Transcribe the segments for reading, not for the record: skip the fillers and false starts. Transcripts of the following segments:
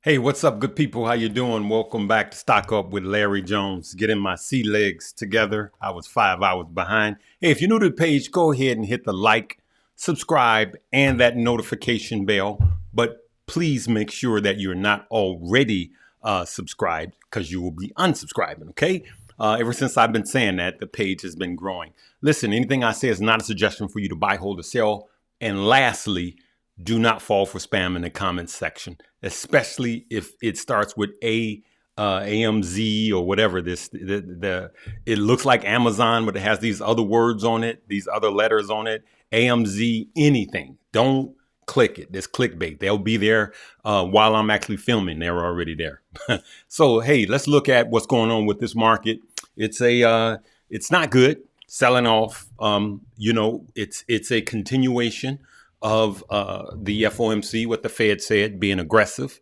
Hey, what's up, good people? How you doing? Welcome back to Stock Up with Larry Jones. Getting my sea legs together. I was 5 hours behind. Hey, if you're new to the page, go ahead and hit the like, subscribe, and that notification bell. But please make sure that you're not already subscribed because you will be unsubscribing, okay? Ever since I've been saying that, the page has been growing. Listen, anything I say is not a suggestion for you to buy, hold, or sell. And lastly, do not fall for spam in the comments section, especially if it starts with AMZ or whatever. It looks like Amazon, but it has these other words on it, these other letters on it. AMZ, anything. Don't click it. It's clickbait. They'll be there while I'm actually filming. They're already there. So hey, let's look at what's going on with this market. It's not good. Selling off. It's a continuation of the FOMC, what the Fed said, being aggressive.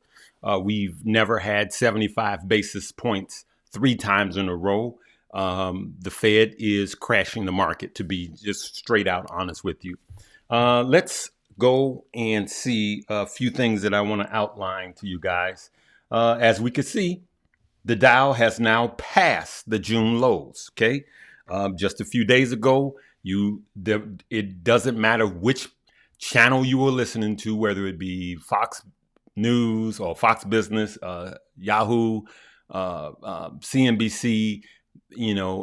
We've never had 75 basis points 3 times in a row. The Fed is crashing the market, to be just straight out honest with you. Let's go and see a few things that I want to outline to you guys. As we can see, the Dow has now passed the June lows, okay? Just a few days ago, it doesn't matter which channel you were listening to, whether it be Fox News or Fox Business, Yahoo, CNBC,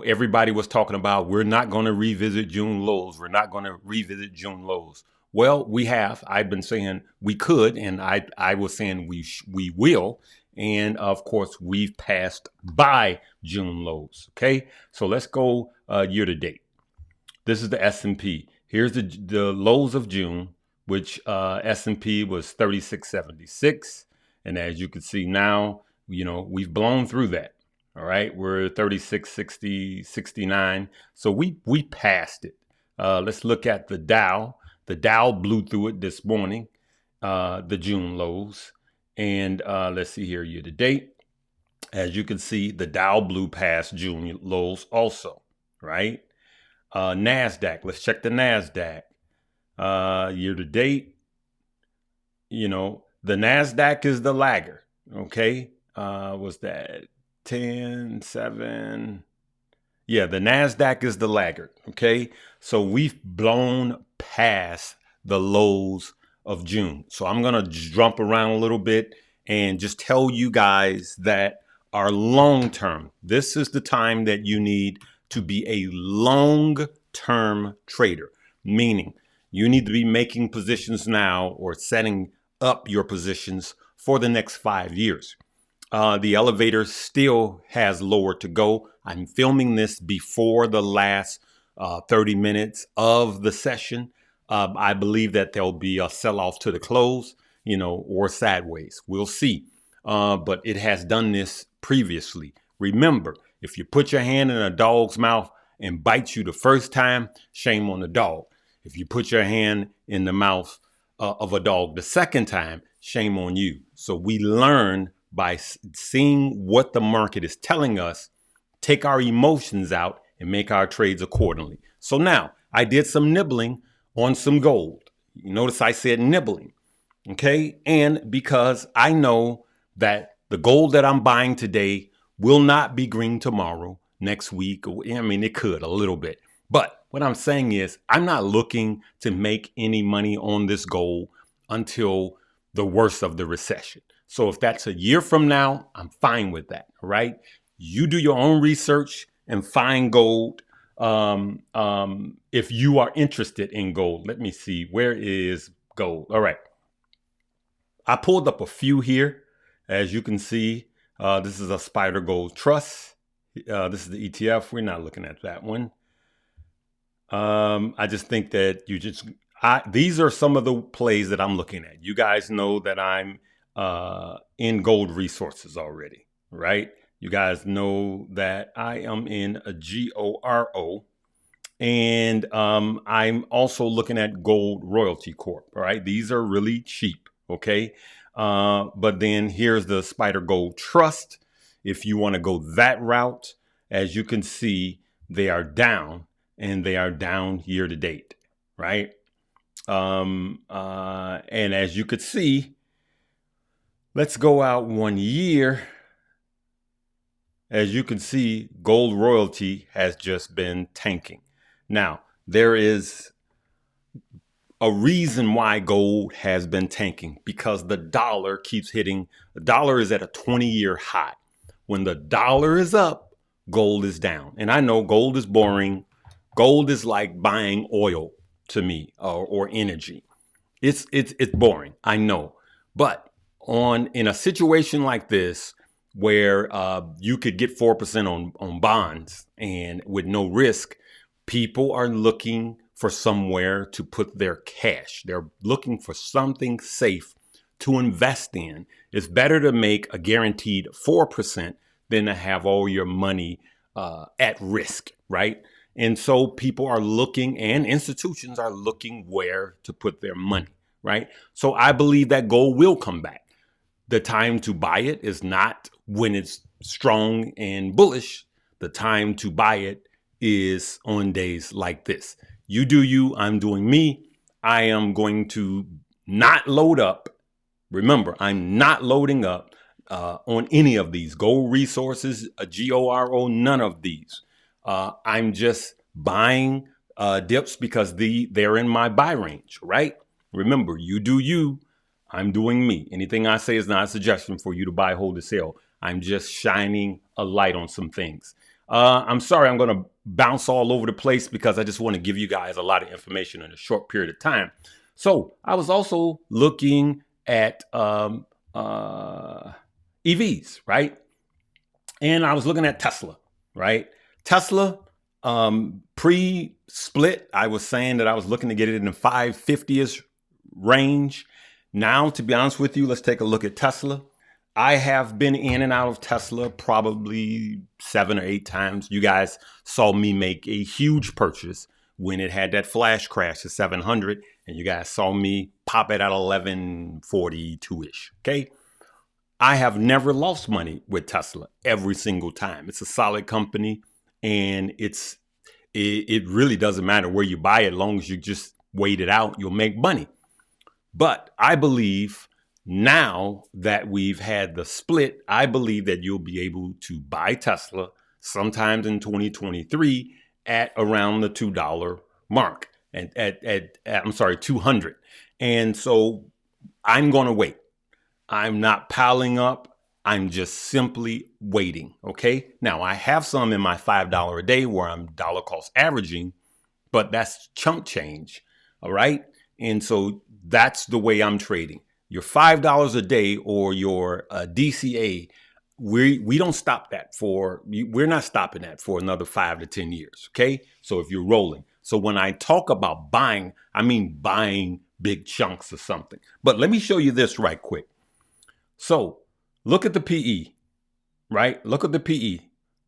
everybody was talking about we're not going to revisit June lows. We're not going to revisit June lows. Well, we have. I've been saying we could, and I was saying we will. And of course, we've passed by June lows. Okay, so let's go year to date. This is the S&P. Here's the lows of June, which S&P was 3676. And as you can see now, we've blown through that. All right, we're 3660, 69. So we passed it. Let's look at the Dow. The Dow blew through it this morning, the June lows. And let's see here, year to date. As you can see, the Dow blew past June lows also, right? Nasdaq, let's check the Nasdaq. Year to date, the Nasdaq is the lagger. Okay. Was that 10, 7? Yeah, the Nasdaq is the laggard. Okay. So we've blown past the lows of June. So I'm going to jump around a little bit and just tell you guys that our long term, this is the time that you need to be a long-term trader, meaning you need to be making positions now or setting up your positions for the next 5 years. The elevator still has lower to go. I'm filming this before the last 30 minutes of the session. I believe that there'll be a sell-off to the close, or sideways. We'll see. But it has done this previously. Remember, if you put your hand in a dog's mouth and bite you the first time, shame on the dog. If you put your hand in the mouth of a dog the second time, shame on you. So we learn by seeing what the market is telling us, take our emotions out and make our trades accordingly. So now I did some nibbling on some gold. You notice I said nibbling. Okay. And because I know that the gold that I'm buying today will not be green tomorrow, next week. It could a little bit. But what I'm saying is I'm not looking to make any money on this gold until the worst of the recession. So if that's a year from now, I'm fine with that. All right. You do your own research and find gold. If you are interested in gold, let me see. Where is gold? All right. I pulled up a few here. As you can see, this is a Spider Gold Trust. This is the ETF. We're not looking at that one. I just think that these are some of the plays that I'm looking at. You guys know that I'm in gold resources already, right? You guys know that I am in a GORO. And I'm also looking at Gold Royalty Corp. All right. These are really cheap. Okay. But then here's the Spider Gold Trust. If you want to go that route, as you can see, they are down, and they are down year to date. Right. And as you could see, Let's go out 1 year. As you can see, gold royalty has just been tanking. Now, there is a reason why gold has been tanking, because the dollar keeps hitting. The dollar is at a 20-year high. When the dollar is up, gold is down. And I know gold is boring. Gold is like buying oil to me, or energy. It's boring, I know. But in a situation like this, where you could get 4% on bonds and with no risk, people are looking for somewhere to put their cash. They're looking for something safe to invest in. It's better to make a guaranteed 4% than to have all your money at risk, right? And so people are looking, and institutions are looking where to put their money, right? So I believe that gold will come back. The time to buy it is not when it's strong and bullish. The time to buy it is on days like this. You do you, I'm doing me. I am going to not load up. Remember, I'm not loading up on any of these gold resources, a GORO, none of these. I'm just buying dips because they're in my buy range, right? Remember, you do you, I'm doing me. Anything I say is not a suggestion for you to buy, hold, or sell. I'm just shining a light on some things. I'm sorry, I'm going to bounce all over the place because I just want to give you guys a lot of information in a short period of time. So I was also looking at EVs, right? And I was looking at Tesla, right? Tesla, pre-split, I was saying that I was looking to get it in the 550-ish range. Now, to be honest with you, let's take a look at Tesla. I have been in and out of Tesla probably 7 or 8 times. You guys saw me make a huge purchase when it had that flash crash at 700, and you guys saw me pop it at 1142-ish, okay? I have never lost money with Tesla every single time. It's a solid company, and it really doesn't matter where you buy it, as long as you just wait it out, you'll make money. But I believe now that we've had the split, I believe that you'll be able to buy Tesla sometimes in 2023 at around the $2 mark, and I'm sorry, 200. And so I'm going to wait. I'm not piling up. I'm just simply waiting. Okay. Now I have some in my $5 a day where I'm dollar cost averaging, but that's chump change. All right. And so that's the way I'm trading. Your $5 a day or your DCA, we don't stop that we're not stopping that for another 5 to 10 years. Okay. So if you're rolling. So when I talk about buying, I mean buying big chunks of something. But let me show you this right quick. So look at the PE, right? Look at the PE.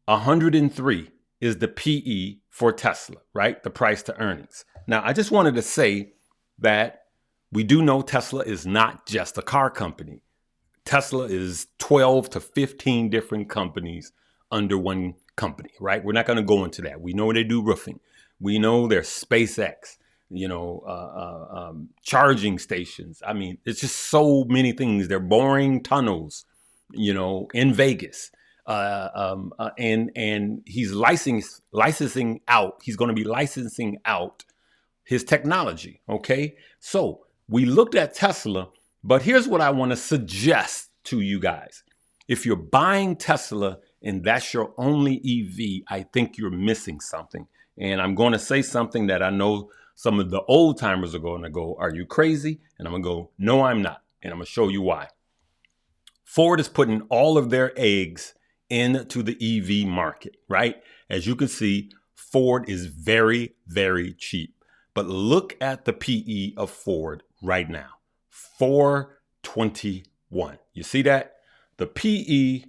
103 is the PE for Tesla, right? The price to earnings. Now, I just wanted to say that we do know Tesla is not just a car company. Tesla is 12 to 15 different companies under one company, right? We're not going to go into that. We know they do roofing. We know there's SpaceX, charging stations. I mean, it's just so many things. They're boring tunnels, in Vegas. And he's licensing out. He's going to be licensing out his technology. Okay. So we looked at Tesla, but here's what I want to suggest to you guys. If you're buying Tesla and that's your only EV, I think you're missing something. And I'm going to say something that I know some of the old timers are going to go, are you crazy? And I'm going to go, no, I'm not. And I'm going to show you why. Ford is putting all of their eggs into the EV market, right? As you can see, Ford is very, very cheap. But look at the PE of Ford right now, 421. You see that? The PE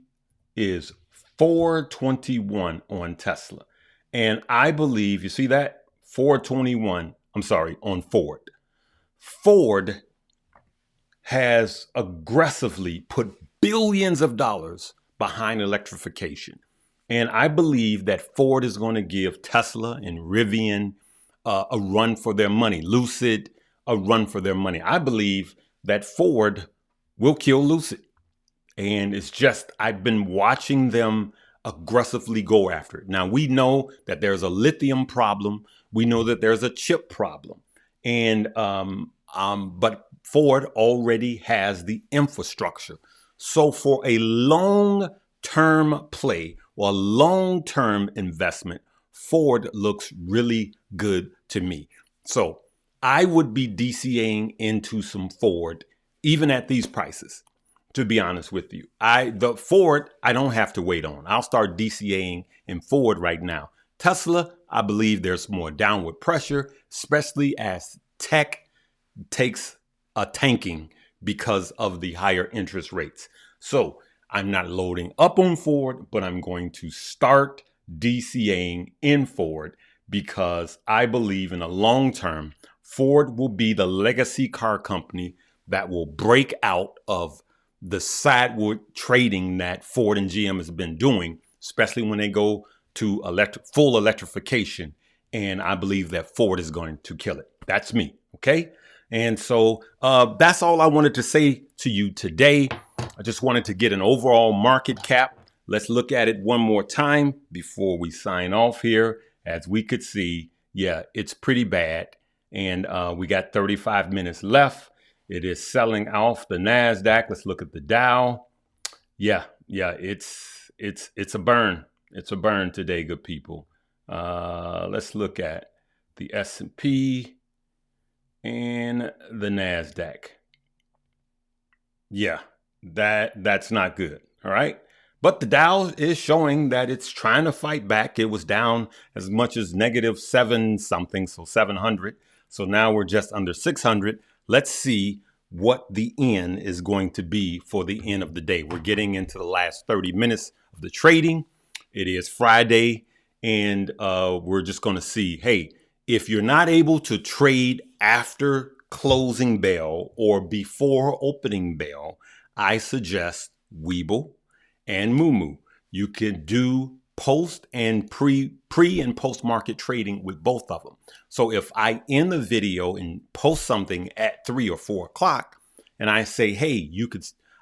is 421 on Tesla. And I believe, you see that? 421, I'm sorry, on Ford. Ford has aggressively put billions of dollars behind electrification. And I believe that Ford is going to give Tesla and Rivian a run for their money, Lucid a run for their money. I believe that Ford will kill Lucid. And it's just, I've been watching them aggressively go after it. Now, we know that there's a lithium problem. We know that there's a chip problem. And, but Ford already has the infrastructure. So for a long-term play or long-term investment, Ford looks really good to me. So I would be DCAing into some Ford, even at these prices. To be honest with you, the Ford, I don't have to wait on. I'll start DCAing in Ford right now. Tesla, I believe there's more downward pressure, especially as tech takes a tanking because of the higher interest rates. So I'm not loading up on Ford, but I'm going to start DCAing in Ford because I believe in the long term, Ford will be the legacy car company that will break out of the sideward trading that Ford and GM has been doing, especially when they go to full electrification. And I believe that Ford is going to kill it. That's me. Okay. And so that's all I wanted to say to you today. I just wanted to get an overall market cap. Let's look at it one more time before we sign off here. As we could see, yeah, it's pretty bad. And we got 35 minutes left. It is selling off the Nasdaq. Let's look at the Dow. Yeah, it's a burn. It's a burn today, good people. Let's look at the S&P and the Nasdaq. Yeah, that's not good. All right. But the Dow is showing that it's trying to fight back. It was down as much as -7 something, so 700. So now we're just under 600. Let's see what the end is going to be for the end of the day. We're getting into the last 30 minutes of the trading. It is Friday, and we're just going to see, hey, if you're not able to trade after closing bell or before opening bell, I suggest Webull and Moomoo. You can do post and pre and post market trading with both of them. So if I end the video and post something at 3 or 4 o'clock and I say, hey,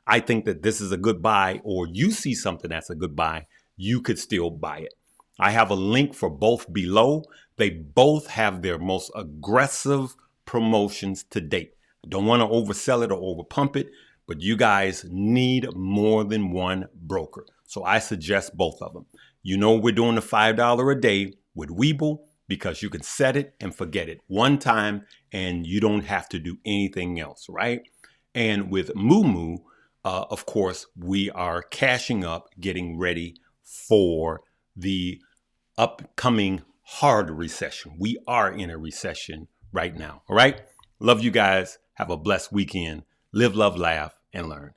I think that this is a good buy, or you see something that's a good buy, you could still buy it. I have a link for both below. They both have their most aggressive promotions to date. I don't want to oversell it or overpump it, but you guys need more than one broker. So I suggest both of them. You know, we're doing the $5 a day with Webull because you can set it and forget it one time and you don't have to do anything else, right? And with Moomoo, of course, we are cashing up, getting ready for the upcoming hard recession. We are in a recession right now. All right. Love you guys. Have a blessed weekend. Live, love, laugh, and learn.